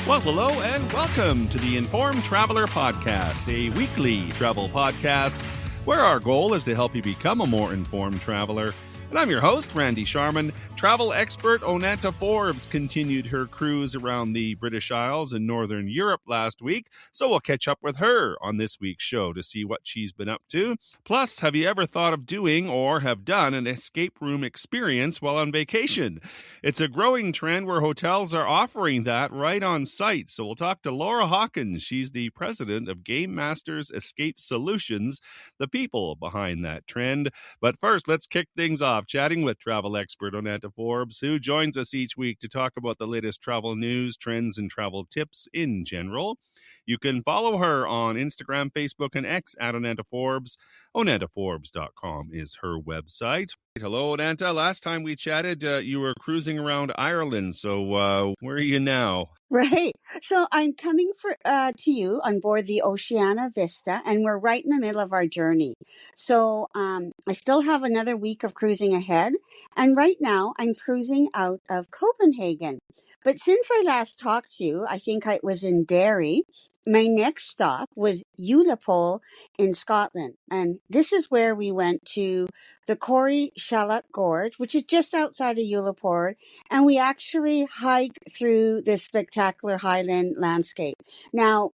Well, hello and welcome to the Informed Traveler Podcast, a weekly travel podcast where our goal is to help you become a more informed traveler. And I'm your host, Randy Sharman. Travel expert Onanta Forbes continued her cruise around the British Isles and Northern Europe last week, so we'll catch up with her on this week's show to see what she's been up to. Plus, have you ever thought of doing or have done an escape room experience while on vacation? It's a growing trend where hotels are offering that right on site, so we'll talk to Laura Hawkins. She's the president of Gamemasters Escape Solutions, the people behind that trend. But first, let's kick things off chatting with travel expert Onanta Forbes, who joins us each week to talk about the latest travel news, trends, and travel tips in general. You can follow her on Instagram, Facebook, and X at Onanta Forbes. OnantaForbes.com is her website. Hello, Onanta. Last time we chatted, you were cruising around Ireland. So where are you now? Right. So I'm coming to you on board the Oceana Vista, and we're right in the middle of our journey. So I still have another week of cruising ahead. And right now I'm cruising out of Copenhagen. But since I last talked to you, I think I was in Derry. My next stop was Ullapool in Scotland. And this is where we went to the Corrie Shallot Gorge, which is just outside of Ullapool. And we actually hiked through this spectacular highland landscape. Now,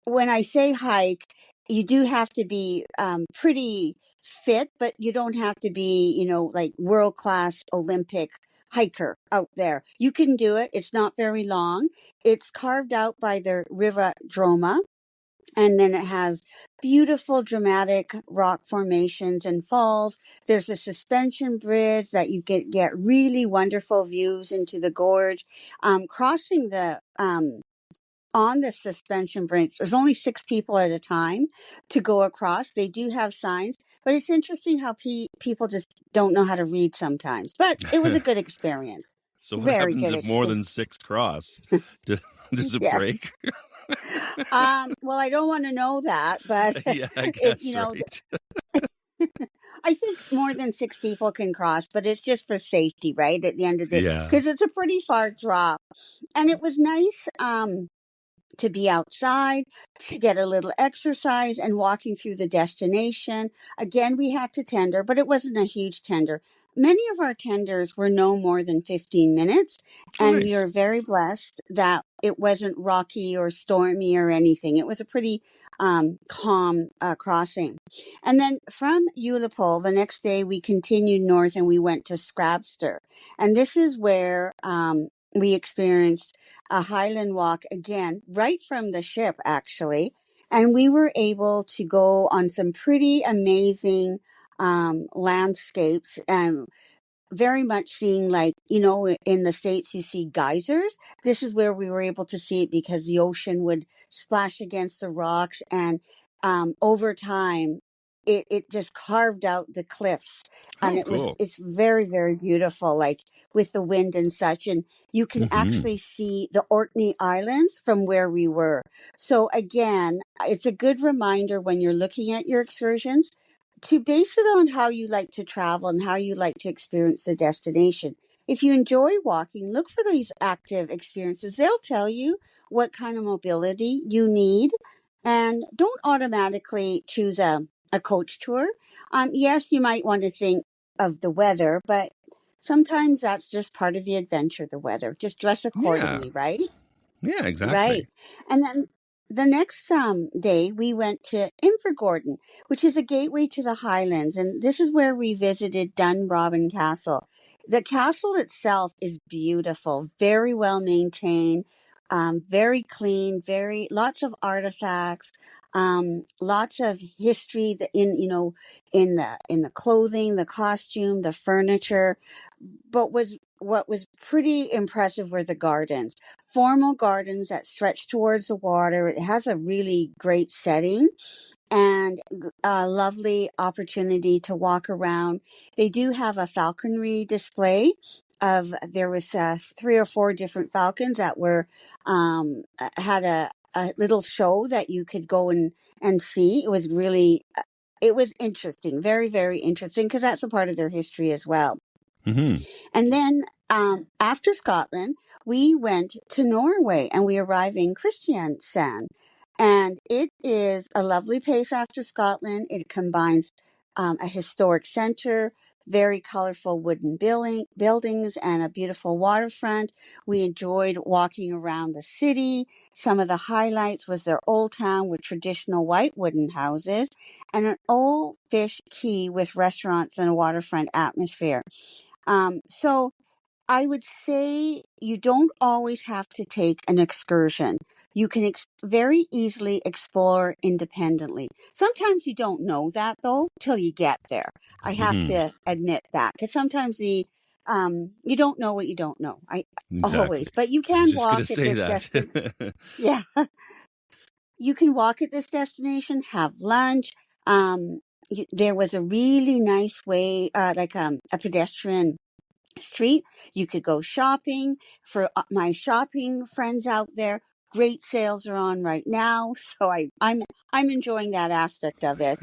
when I say hike, you do have to be pretty fit, but you don't have to be, like world-class Olympic hiker out there. You can do it. It's not very long. It's carved out by the River Droma. And then it has beautiful, dramatic rock formations and falls. There's a suspension bridge that you get really wonderful views into the gorge. Crossing on the suspension bridge, there's only 6 people at a time to go across. They do have signs, but it's interesting how people just don't know how to read sometimes. But it was a good experience. So what happens if more than 6 cross? Does it break? Well, I don't want to know that, but yeah, I guess, right. I think more than 6 people can cross, but it's just for safety, right? At the end of the day, because it's a pretty far drop. And it was nice to be outside, to get a little exercise and walking through the destination. Again, we had to tender, but it wasn't a huge tender. Many of our tenders were no more than 15 minutes, and we are very blessed that it wasn't rocky or stormy or anything. It was a pretty calm crossing. And then from Ullapool, the next day we continued north and we went to Scrabster. And this is where we experienced a highland walk again, right from the ship, actually. And we were able to go on some pretty amazing landscapes and very much seeing, like, in the States, you see geysers. This is where we were able to see it because the ocean would splash against the rocks. And over time, it just carved out the cliffs. And it's very, very beautiful, like with the wind and such. And you can actually see the Orkney Islands from where we were. So again, it's a good reminder when you're looking at your excursions to base it on how you like to travel and how you like to experience the destination. If you enjoy walking, look for these active experiences. They'll tell you what kind of mobility you need. And don't automatically choose a coach tour. Yes, you might want to think of the weather, but sometimes that's just part of the adventure, the weather. Just dress accordingly, right? Yeah, exactly. Right. And then the next day, we went to Invergordon, which is a gateway to the Highlands. And this is where we visited Dunrobin Castle. The castle itself is beautiful, very well maintained, very clean, lots of artifacts, lots of history in the clothing, the costume, the furniture. But what was pretty impressive were the gardens. Formal gardens that stretch towards the water. It has a really great setting and a lovely opportunity to walk around. They do have a falconry display there was 3 or 4 different falcons that were had a little show that you could go and see. It was really it was interesting, very, very interesting, because that's a part of their history as well. Mm-hmm. And then After Scotland, we went to Norway and we arrived in Kristiansand. And it is a lovely place after Scotland. It combines a historic center, very colorful wooden buildings, and a beautiful waterfront. We enjoyed walking around the city. Some of the highlights was their old town with traditional white wooden houses and an old fish quay with restaurants and a waterfront atmosphere. So I would say you don't always have to take an excursion. You can very easily explore independently. Sometimes you don't know that though till you get there. I have to admit that because sometimes you don't know what you don't know. Exactly. Always, but you I was can just going walk to at say this that. Yeah, you can walk at this destination, have lunch. There was a really nice way, like a pedestrian street. You could go shopping. For my shopping friends out there, great sales are on right now, so I'm enjoying that aspect of it.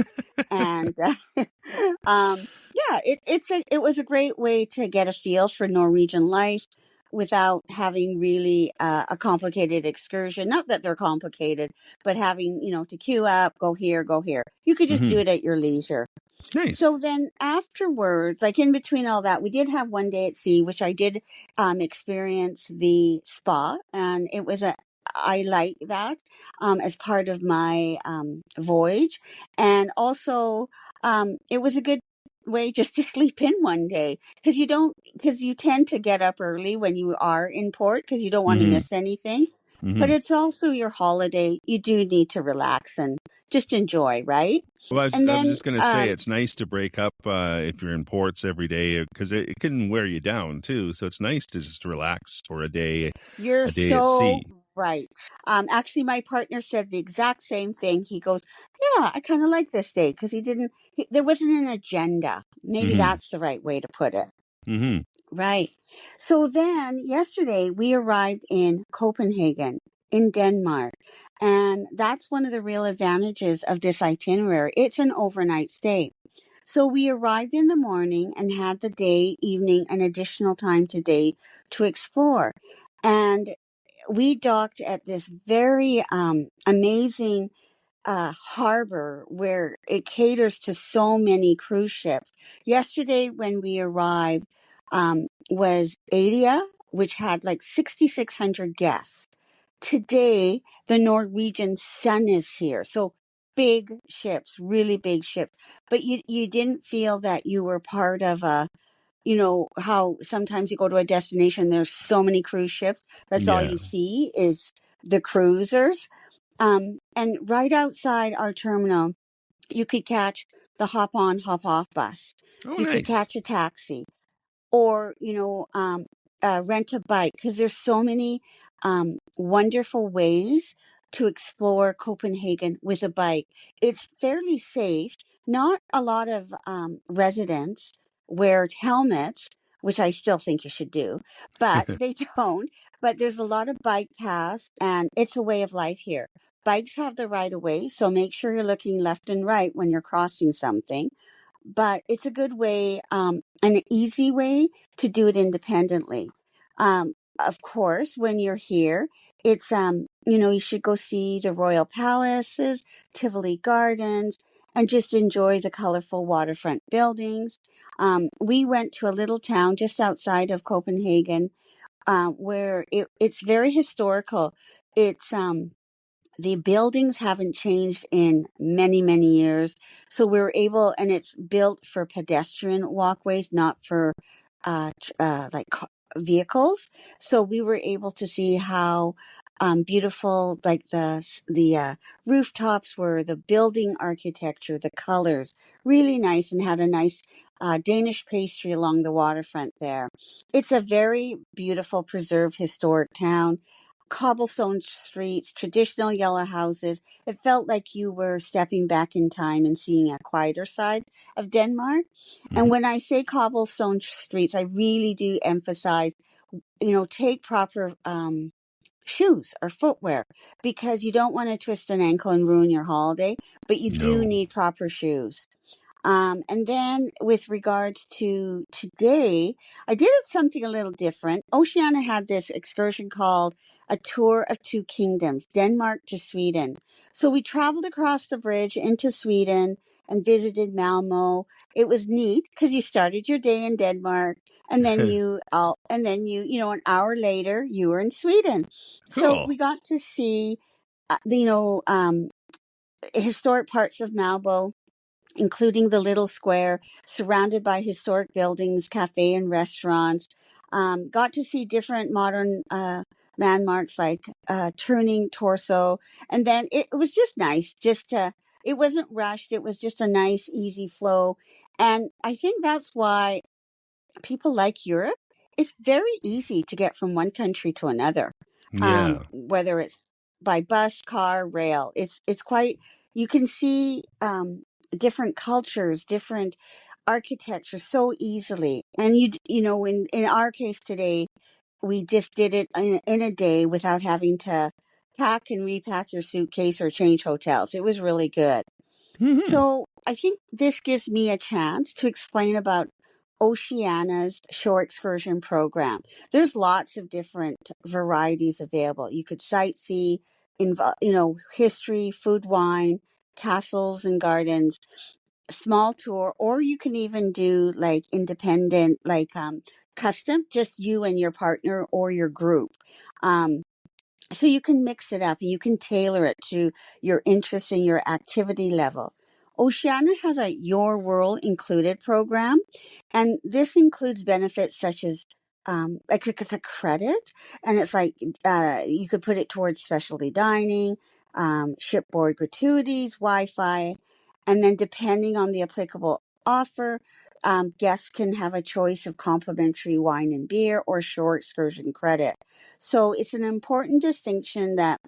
And yeah, it was a great way to get a feel for Norwegian life without having really a complicated excursion. Not that they're complicated, but having to queue up, go here, go here. You could just do it at your leisure. Nice. So then afterwards, like in between all that, we did have one day at sea, which I did experience the spa. And I like that as part of my voyage. And also, it was a good way just to sleep in one day because you tend to get up early when you are in port because you don't want to miss anything. But it's also your holiday. You do need to relax and just enjoy, right? Well, And I was then just going to say it's nice to break up if you're in ports every day because it can wear you down too. So it's nice to just relax for you're a day at so sea. right. Actually, my partner said the exact same thing. He goes, "Yeah, I kind of like this day because there wasn't an agenda. Maybe that's the right way to put it." Right. So then yesterday we arrived in Copenhagen in Denmark. And that's one of the real advantages of this itinerary. It's an overnight stay. So we arrived in the morning and had the day, evening, and additional time today to explore. And we docked at this very amazing harbor where it caters to so many cruise ships. Yesterday, when we arrived, was Adia, which had like 6,600 guests. Today, the Norwegian Sun is here. So big ships, really big ships. But you didn't feel that you were part of how sometimes you go to a destination, there's so many cruise ships. That's all Yeah. you see is the cruisers. And right outside our terminal, you could catch the hop on, hop off bus. Oh, You could nice. catch a taxi or, rent a bike because there's so many wonderful ways to explore Copenhagen with a bike. It's fairly safe. Not a lot of residents wear helmets, which I still think you should do, but they don't. But there's a lot of bike paths, and it's a way of life here. Bikes have the right of way, so make sure you're looking left and right when you're crossing something. But it's a good way, an easy way to do it independently. Of course, when you're here, it's, you should go see the royal palaces, Tivoli Gardens, and just enjoy the colorful waterfront buildings. We went to a little town just outside of Copenhagen, where it's very historical. It's, the buildings haven't changed in many, many years. So we were able, and it's built for pedestrian walkways, not for vehicles. So we were able to see how beautiful, like the rooftops were, the building architecture, the colors, really nice, and had a nice Danish pastry along the waterfront there. It's a very beautiful, preserved, historic town. Cobblestone streets, traditional yellow houses. It felt like you were stepping back in time and seeing a quieter side of Denmark. And when I say cobblestone streets, I really do emphasize, take proper shoes or footwear because you don't want to twist an ankle and ruin your holiday, but you do No. need proper shoes. And then with regards to today, I did something a little different. Oceana had this excursion called A Tour of Two Kingdoms, Denmark to Sweden. So we traveled across the bridge into Sweden and visited Malmo. It was neat because you started your day in Denmark and then an hour later you were in Sweden. So Cool. we got to see, historic parts of Malmo, including the little square surrounded by historic buildings, cafe and restaurants. Got to see different modern landmarks like Turning Torso. And then it was just nice. It wasn't rushed. It was just a nice, easy flow. And I think that's why people like Europe. It's very easy to get from one country to another, Yeah. whether it's by bus, car, rail. It's quite. You can see different cultures, different architecture so easily. And in our case today, we just did it in a day without having to pack and repack your suitcase or change hotels. It was really good. Mm-hmm. So I think this gives me a chance to explain about Oceana's shore excursion program. There's lots of different varieties available. You could sightsee, history, food, wine, castles and gardens, small tour, or you can even do like independent, like custom, just you and your partner or your group. So you can mix it up and you can tailor it to your interests and your activity level. Oceana has a Your World Included program, and this includes benefits such as it's a credit, and it's like you could put it towards specialty dining, shipboard gratuities, Wi-Fi, and then depending on the applicable offer, guests can have a choice of complimentary wine and beer or shore excursion credit. So it's an important distinction that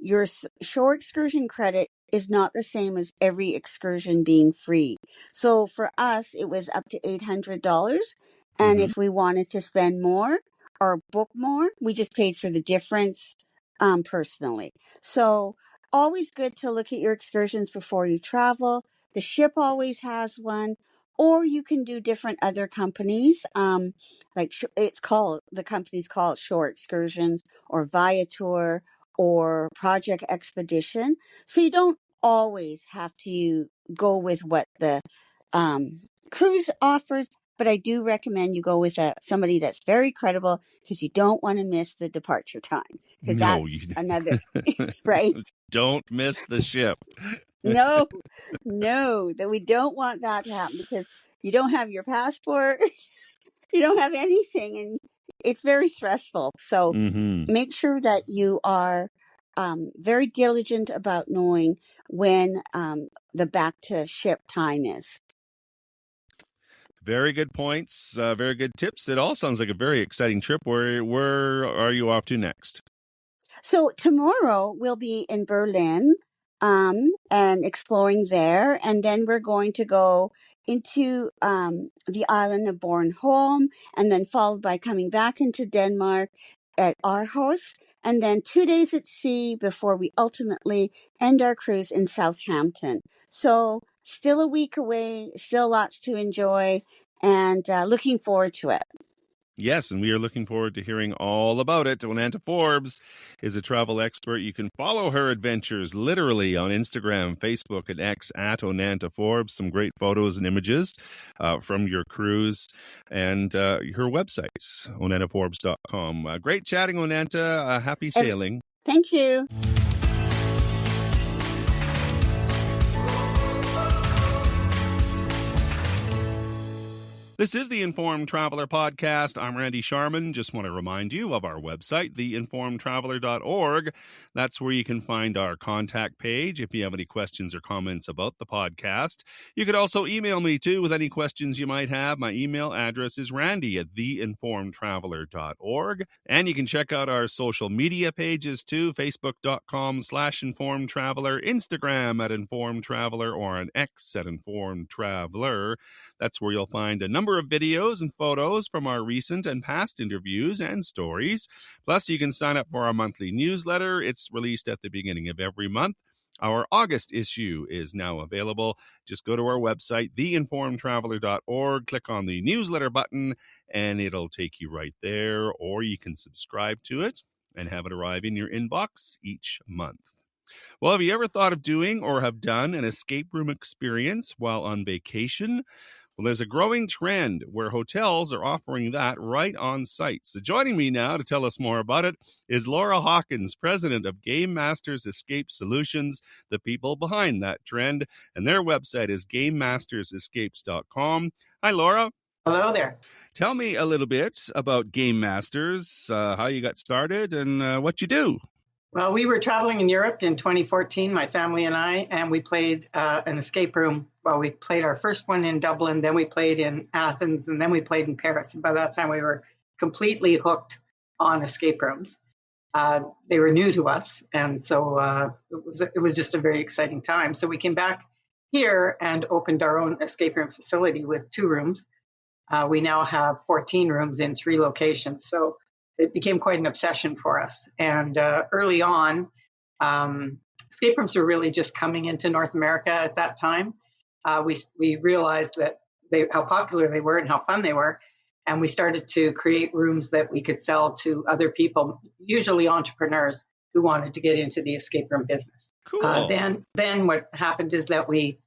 your shore excursion credit is not the same as every excursion being free. So for us, it was up to $800. And Mm-hmm. if we wanted to spend more or book more, we just paid for the difference personally. So always good to look at your excursions before you travel. The ship always has one, or you can do different other companies. The company's called Shore Excursions or Viator or Project Expedition. So you don't always have to go with what the cruise offers, but I do recommend you go with somebody that's very credible because you don't want to miss the departure time because No, that's you another, right? don't miss the ship. No, no, that we don't want that to happen because you don't have your passport, you don't have anything, and it's very stressful. So Mm-hmm. make sure that you are very diligent about knowing when the back to ship time is. Very good points. Very good tips. It all sounds like a very exciting trip. Where are you off to next? So tomorrow we'll be in Berlin and exploring there. And then we're going to go into the island of Bornholm and then followed by coming back into Denmark at Aarhus. And then 2 days at sea before we ultimately end our cruise in Southampton. So still a week away, still lots to enjoy, and looking forward to it. Yes, and we are looking forward to hearing all about it. Onanta Forbes is a travel expert. You can follow her adventures literally on Instagram, Facebook, and X at Onanta Forbes. Some great photos and images from your cruise and her website, onantaforbes.com. Great chatting, Onanta. Happy sailing. Thank you. This is the Informed Traveler Podcast. I'm Randy Sharman. Just want to remind you of our website, theinformedtraveler.org. That's where you can find our contact page if you have any questions or comments about the podcast. You could also email me, too, with any questions you might have. My email address is randy@theinformedtraveler.org. And you can check out our social media pages, too, facebook.com/informedtraveler, Instagram @informedtraveler, or on X @informedtraveler. That's where you'll find a number of videos and photos from our recent and past interviews and stories. Plus, you can sign up for our monthly newsletter. It's released at the beginning of every month. Our August issue is now available. Just go to our website, theinformedtraveler.org, click on the newsletter button, and it'll take you right there, or you can subscribe to it and have it arrive in your inbox each month. Well, have you ever thought of doing or have done an escape room experience while on vacation? Well, there's a growing trend where hotels are offering that right on site. So joining me now to tell us more about it is Laura Hawkins, president of Gamemasters Escape Solutions, the people behind that trend. And their website is gamemastersescapes.com. Hi, Laura. Hello there. Tell me a little bit about Gamemasters, how you got started and what you do. Well, we were traveling in Europe in 2014, my family and I, and we played an escape room. Well, we played our first one in Dublin, then we played in Athens, and then we played in Paris. And by that time, we were completely hooked on escape rooms. They were new to us, and so it was just a very exciting time. So we came back here and opened our own escape room facility with 2 rooms. We now have 14 rooms in 3 locations. So it became quite an obsession for us. And early on, escape rooms were really just coming into North America at that time. We realized that how popular they were and how fun they were. And we started to create rooms that we could sell to other people, usually entrepreneurs who wanted to get into the escape room business. Cool. Then what happened is that we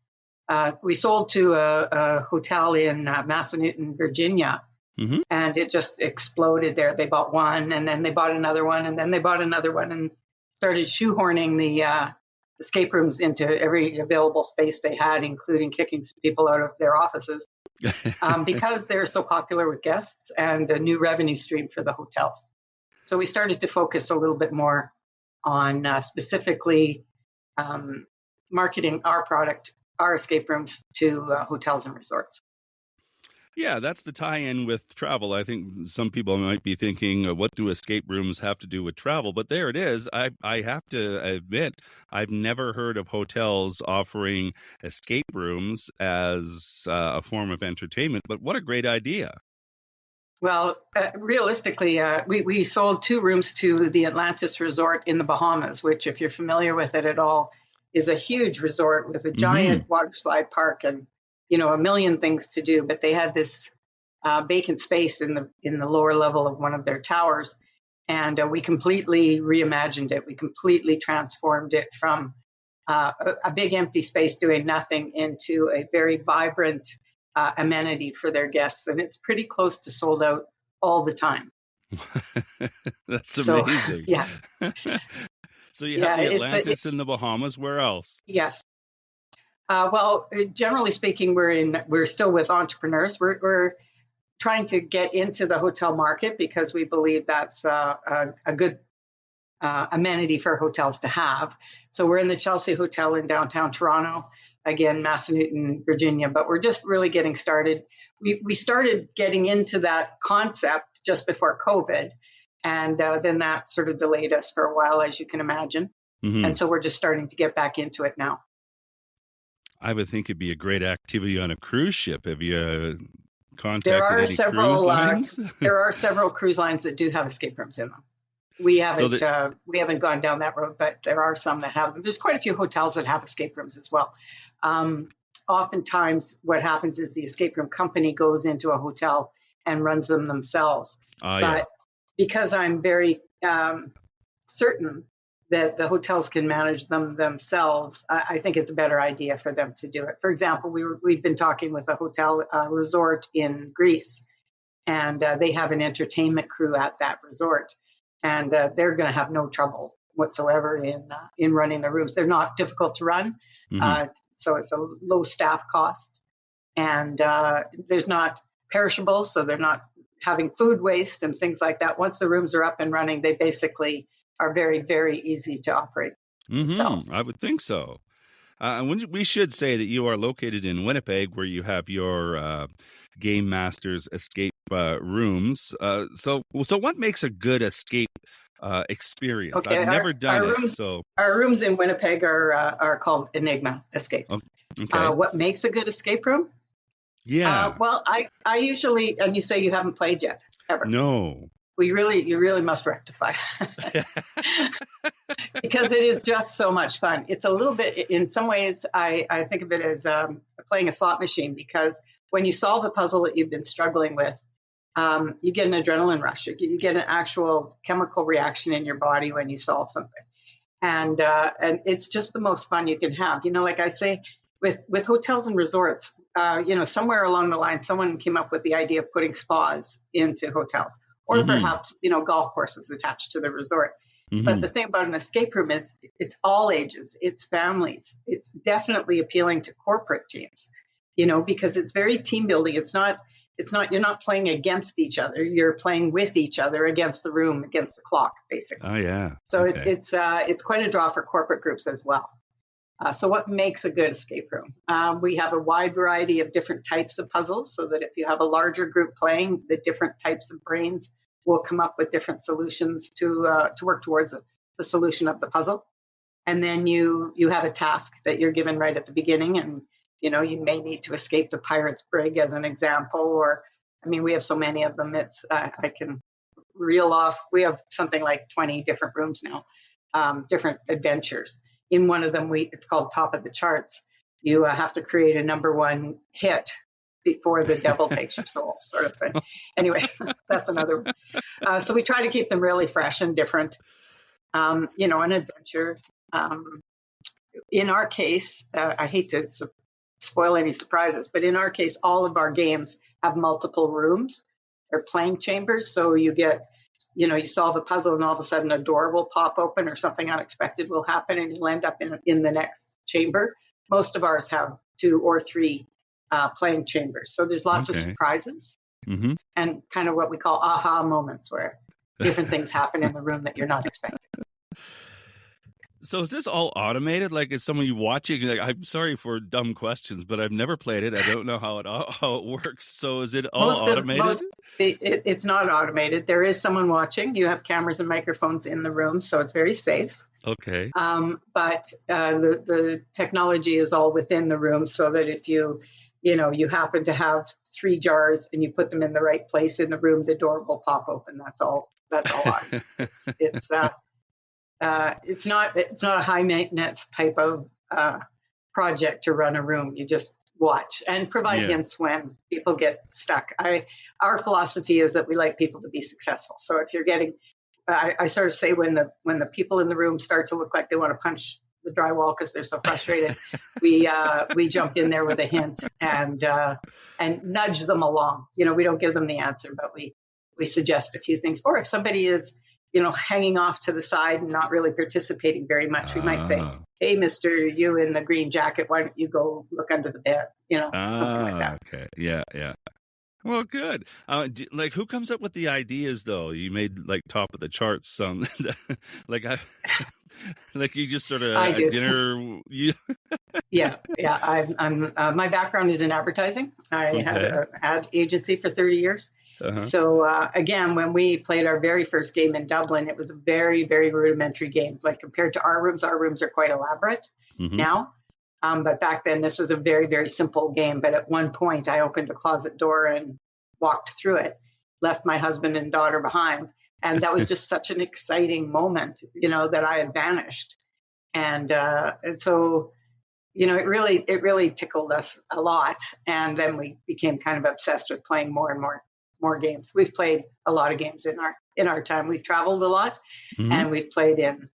sold to a hotel in Massanutten, Virginia. Mm-hmm. And it just exploded there. They bought one, and then they bought another one, and then they bought another one, and started shoehorning the escape rooms into every available space they had, including kicking some people out of their offices, because they're so popular with guests and a new revenue stream for the hotels. So we started to focus a little bit more on specifically marketing our product, our escape rooms, to hotels and resorts. Yeah, that's the tie-in with travel. I think some people might be thinking, what do escape rooms have to do with travel? But there it is. I have to admit, I've never heard of hotels offering escape rooms as a form of entertainment. But what a great idea. Well, realistically, we sold 2 rooms to the Atlantis Resort in the Bahamas, which, if you're familiar with it at all, is a huge resort with a giant water slide park and a million things to do, but they had this vacant space in the lower level of one of their towers, and we completely reimagined it. We completely transformed it from a big empty space doing nothing into a very vibrant amenity for their guests, and it's pretty close to sold out all the time. That's amazing. Yeah. So you have the Atlantis in the Bahamas. Where else? Yes. Well, generally speaking, we're still with entrepreneurs. We're trying to get into the hotel market because we believe that's a good amenity for hotels to have. So we're in the Chelsea Hotel in downtown Toronto, again, Massanutten, Virginia, but we're just really getting started. We started getting into that concept just before COVID, and then that sort of delayed us for a while, as you can imagine. Mm-hmm. And so we're just starting to get back into it now. I would think it'd be a great activity on a cruise ship. Have you contacted any cruise lines? There are several cruise lines that do have escape rooms in them. We haven't gone down that road, but there are some that have them. There's quite a few hotels that have escape rooms as well. Oftentimes, what happens is the escape room company goes into a hotel and runs them themselves. But because I'm very certain that the hotels can manage them themselves, I think it's a better idea for them to do it. For example, we've been talking with a hotel resort in Greece, and they have an entertainment crew at that resort, and they're going to have no trouble whatsoever in running the rooms. They're not difficult to run, so it's a low staff cost, and there's not perishables, so they're not having food waste and things like that. Once the rooms are up and running, they basically are very, very easy to operate themselves. I would think so. We should say that you are located in Winnipeg, where you have your Gamemasters Escape rooms. So what makes a good escape experience? Okay, I've never done it. So our rooms in Winnipeg are called Enigma Escapes. Okay. What makes a good escape room? Yeah. Well, I usually, and you say you haven't played yet, ever? No. you really must rectify because it is just so much fun. It's a little bit, in some ways, I think of it as playing a slot machine, because when you solve a puzzle that you've been struggling with, you get an adrenaline rush. You get an actual chemical reaction in your body when you solve something. And it's just the most fun you can have. Like I say, with hotels and resorts, somewhere along the line, someone came up with the idea of putting spas into hotels, or perhaps, golf courses attached to the resort. But the thing about an escape room is it's all ages, it's families. It's definitely appealing to corporate teams, because it's very team building. You're not playing against each other. You're playing with each other against the room, against the clock, basically. Oh, yeah. So okay. It's quite a draw for corporate groups as well. So what makes a good escape room? We have a wide variety of different types of puzzles, so that if you have a larger group playing, the different types of brains will come up with different solutions to work towards the solution of the puzzle. And then you have a task that you're given right at the beginning, and you may need to escape the pirate's brig as an example, or, we have so many of them. It's, I can reel off, we have something like 20 different rooms now, different adventures. In one of them, it's called Top of the Charts. You have to create a number 1 hit before the devil takes your soul, sort of thing. Anyway, that's another one. So we try to keep them really fresh and different. An adventure. In our case, I hate to spoil any surprises, but in our case, all of our games have multiple rooms. They're playing chambers. So you get, you solve a puzzle and all of a sudden a door will pop open or something unexpected will happen and you'll end up in the next chamber. Most of ours have 2 or 3 playing chambers. So there's lots of surprises and kind of what we call aha moments, where different things happen in the room that you're not expecting. So is this all automated? Like, is someone you watching? Like, I'm sorry for dumb questions, but I've never played it. I don't know how it works. So is it all automated? It's not automated. There is someone watching. You have cameras and microphones in the room, so it's very safe. Okay. But the technology is all within the room, so that if you happen to have 3 jars and you put them in the right place in the room, the door will pop open. That's all. It's not a high maintenance type of project to run a room. You just watch and provide hints when people get stuck. Our philosophy is that we like people to be successful. So if you're getting, I sort of say when the people in the room start to look like they want to punch the drywall because they're so frustrated, we jump in there with a hint and nudge them along. We don't give them the answer, but we suggest a few things. Or if somebody is hanging off to the side and not really participating very much, we might say, "Hey, Mister, you in the green jacket, why don't you go look under the bed?" Something like that. Okay, yeah. Well, good. Who comes up with the ideas, though? You made Top of the Charts, like you just sort of I do. Dinner. Yeah. I'm my background is in advertising. I had an ad agency for 30 years. So again, when we played our very first game in Dublin, it was a very, very rudimentary game. Like compared to our rooms are quite elaborate now. But back then, this was a very, very simple game. But at one point, I opened a closet door and walked through it, left my husband and daughter behind. And that was just such an exciting moment, that I had vanished. And so, it really tickled us a lot. And then we became kind of obsessed with playing more and more games. We've played a lot of games in our time. We've traveled a lot, and we've played in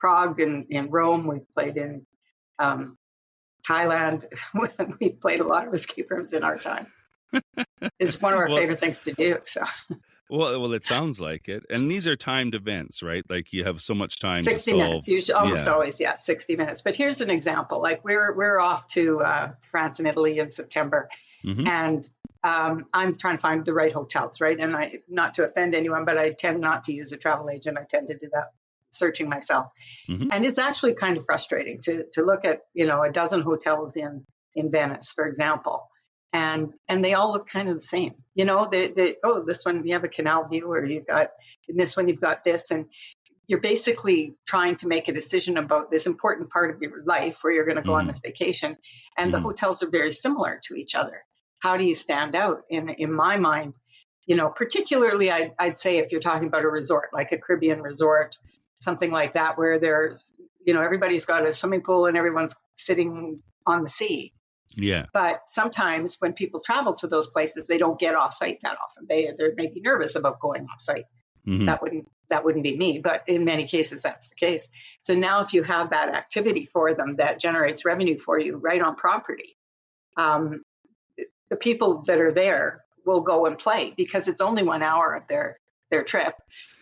Prague and in Rome. We've played in Thailand. We've played a lot of escape rooms in our time. It's one of our favorite things to do. So. Well, it sounds like it. And these are timed events, right? Like you have so much time. 60 minutes, usually, almost always, 60 minutes. But here's an example. Like we're off to France and Italy in September, and I'm trying to find the right hotels, right? And not to offend anyone, but I tend not to use a travel agent. I tend to do that searching myself. And it's actually kind of frustrating to look at, a dozen hotels in Venice, for example. And they all look kind of the same, this one you have a canal view, or in this one you've got this, and you're basically trying to make a decision about this important part of your life where you're going to go on this vacation, and the hotels are very similar to each other. How do you stand out? In my mind, particularly I'd say if you're talking about a resort, like a Caribbean resort, something like that, where there's, everybody's got a swimming pool and everyone's sitting on the sea. Yeah. But sometimes when people travel to those places, they don't get off site that often. They're maybe nervous about going off site. Mm-hmm. That wouldn't be me, but in many cases that's the case. So now if you have that activity for them that generates revenue for you right on property, the people that are there will go and play because it's only 1 hour of their trip.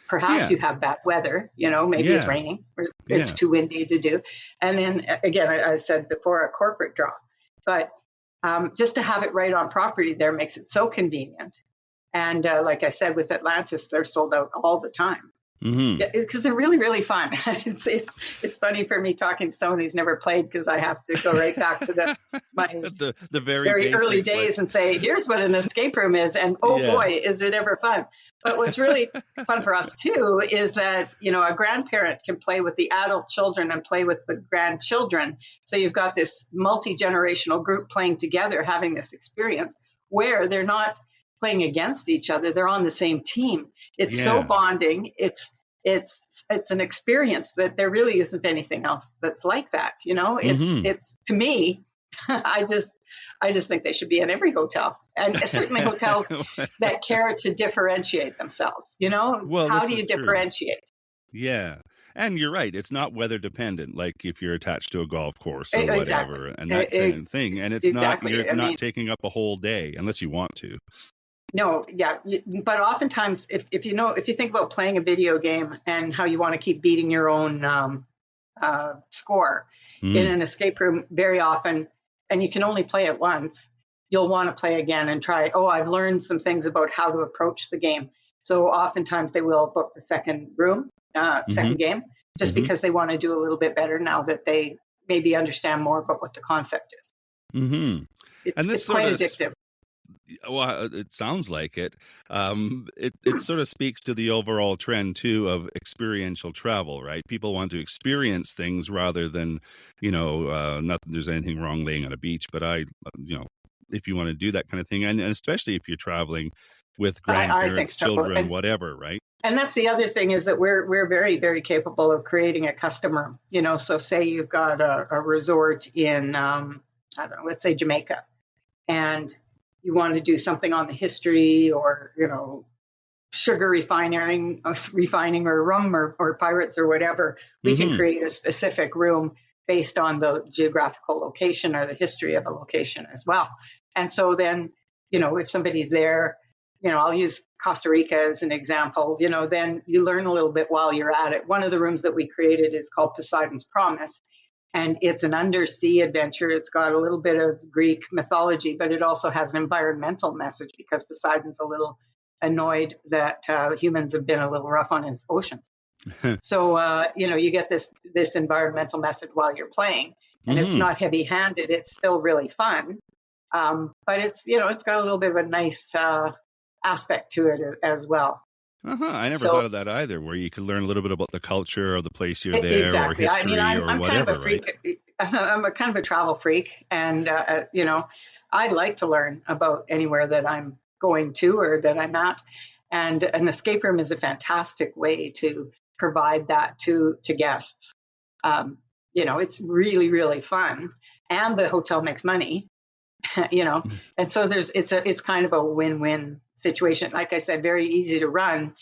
Perhaps you have bad weather, maybe it's raining or it's too windy to do. And then again, I said before, a corporate draw. But just to have it right on property there makes it so convenient. And like I said, with Atlantis, they're sold out all the time. Mm-hmm. Because they're really, really fun. It's funny for me talking to someone who's never played because I have to go right back to my the very early days and say, here's what an escape room is. And boy, is it ever fun. But what's really fun for us, too, is that, a grandparent can play with the adult children and play with the grandchildren. So you've got this multi-generational group playing together, having this experience where they're not playing against each other. They're on the same team. It's so bonding. It's an experience that there really isn't anything else that's like that. It's to me, I just think they should be in every hotel, and certainly hotels that care to differentiate themselves. Well, how do you differentiate? True. Yeah. And you're right. It's not weather dependent, like if you're attached to a golf course or whatever, and that kind of thing. And it's you're not taking up a whole day unless you want to. No, yeah. But oftentimes, if you think about playing a video game and how you want to keep beating your own score in an escape room, very often, and you can only play it once, you'll want to play again and try, I've learned some things about how to approach the game. So oftentimes they will book the second room, second game, just because they want to do a little bit better now that they maybe understand more about what the concept is. Mm-hmm. It's quite addictive. Well, it sounds like it. It sort of speaks to the overall trend, too, of experiential travel, right? People want to experience things rather than, not that there's anything wrong laying on a beach, but if you want to do that kind of thing, and especially if you're traveling with grandparents, I think so. Children, and whatever, right? And that's the other thing is that we're very, very capable of creating a custom room, So say you've got a resort in, let's say Jamaica, and you want to do something on the history or, sugar refining or rum or pirates or whatever, we can create a specific room based on the geographical location or the history of a location as well. And so then, if somebody's there, I'll use Costa Rica as an example, then you learn a little bit while you're at it. One of the rooms that we created is called Poseidon's Promise. And it's an undersea adventure. It's got a little bit of Greek mythology, but it also has an environmental message because Poseidon's a little annoyed that humans have been a little rough on his oceans. So, you get this environmental message while you're playing, and it's not heavy-handed. It's still really fun, but it's got a little bit of a nice aspect to it as well. I never thought of that either, where you could learn a little bit about the culture of the place you're there, exactly. or history, I'm whatever. Kind of a freak. Right? I'm a kind of a travel freak, and I'd like to learn about anywhere that I'm going to or that I'm at. And an escape room is a fantastic way to provide that to guests. It's really, really fun, and the hotel makes money. And so it's kind of a win-win situation. Like I said, very easy to run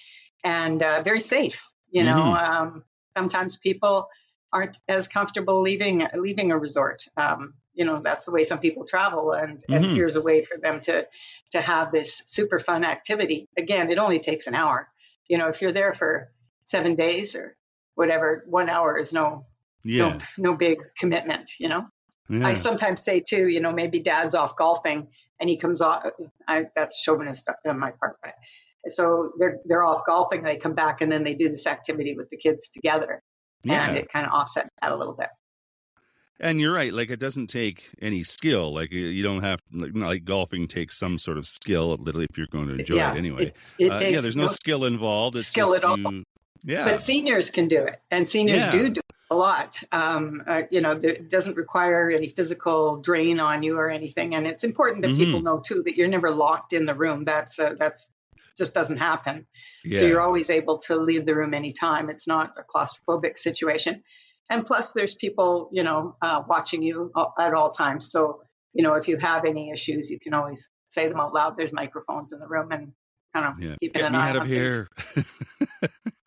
and very safe. Sometimes people aren't as comfortable leaving a resort. That's the way some people travel, and here's a way for them to have this super fun activity. Again, it only takes an hour. If you're there for 7 days or whatever, 1 hour is no big commitment. Yeah. I sometimes say too, maybe dad's off golfing and he comes off. That's chauvinist on my part, but so they're off golfing. They come back and then they do this activity with the kids together, and it kind of offsets that a little bit. And you're right. Like, it doesn't take any skill. Like, you don't have like golfing takes some sort of skill, literally, if you're going to enjoy it anyway. It takes there's no skill involved. It's skill just at all. Yeah. But seniors can do it, and seniors do a lot. It doesn't require any physical drain on you or anything. And it's important that people know too that you're never locked in the room. That's just doesn't happen. Yeah. So you're always able to leave the room anytime. It's not a claustrophobic situation. And plus there's people, watching you at all times. So, if you have any issues, you can always say them out loud. There's microphones in the room and kind of keeping an eye on things.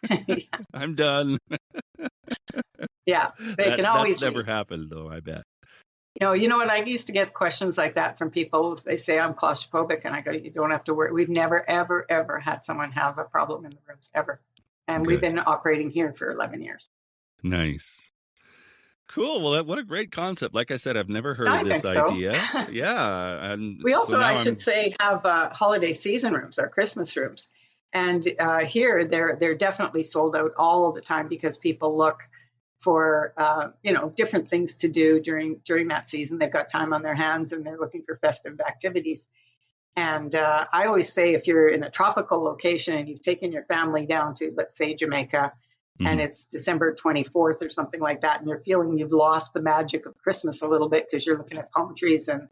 Get me out of here. I'm done. Yeah, they can always. That's never happened, though, I bet. You know what? I used to get questions like that from people. They say I'm claustrophobic, and I go, you don't have to worry. We've never, ever, ever had someone have a problem in the rooms, ever. And we've been operating here for 11 years. Nice. Cool. Well, what a great concept. Like I said, I've never heard of this idea. Yeah. And we also, I should say, have holiday season rooms, our Christmas rooms. And here, they're definitely sold out all the time because people look for, different things to do during that season. They've got time on their hands and they're looking for festive activities. And I always say, if you're in a tropical location and you've taken your family down to, let's say, Jamaica, and it's December 24th or something like that, and you're feeling you've lost the magic of Christmas a little bit because you're looking at palm trees and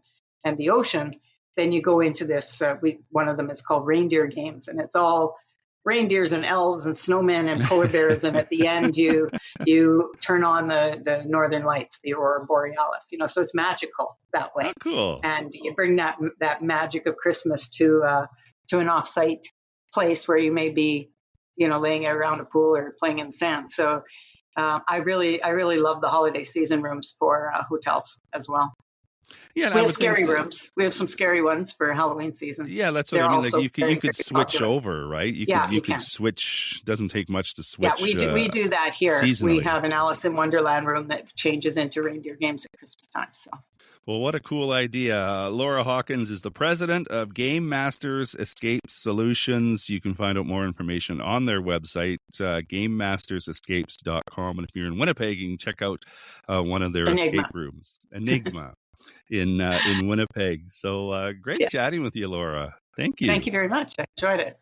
the ocean, then you go into this, one of them is called reindeer games, and it's all reindeers and elves and snowmen and polar bears, and at the end you turn on the northern lights, the aurora borealis, so it's magical that way. Oh, cool. And you bring that magic of Christmas to an off-site place where you may be laying around a pool or playing in the sand. So I really love the holiday season rooms for hotels as well. Yeah, we have scary rooms. We have some scary ones for Halloween season. Yeah, that's what I mean. Like you could switch popular. Over, right? You could switch. Doesn't take much to switch. Yeah, we do that here. Seasonally. We have an Alice in Wonderland room that changes into reindeer games at Christmas time. So. Well, what a cool idea. Laura Hawkins is the president of Gamemasters Escape Solutions. You can find out more information on their website, gamemastersescapes.com. And if you're in Winnipeg, you can check out one of their escape rooms, Enigma, in Winnipeg. So great chatting with you, Laura. Thank you. Thank you very much. I enjoyed it.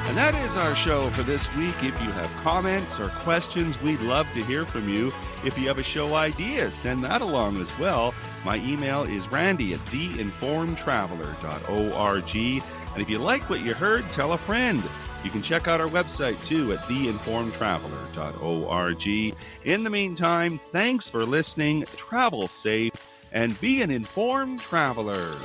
And that is our show for this week. If you have comments or questions, we'd love to hear from you. If you have a show idea, send that along as well. My email is randy@theinformedtraveler.org. And if you like what you heard, tell a friend. You can check out our website too at theinformedtraveler.org. In the meantime, thanks for listening, travel safe, and be an informed traveler.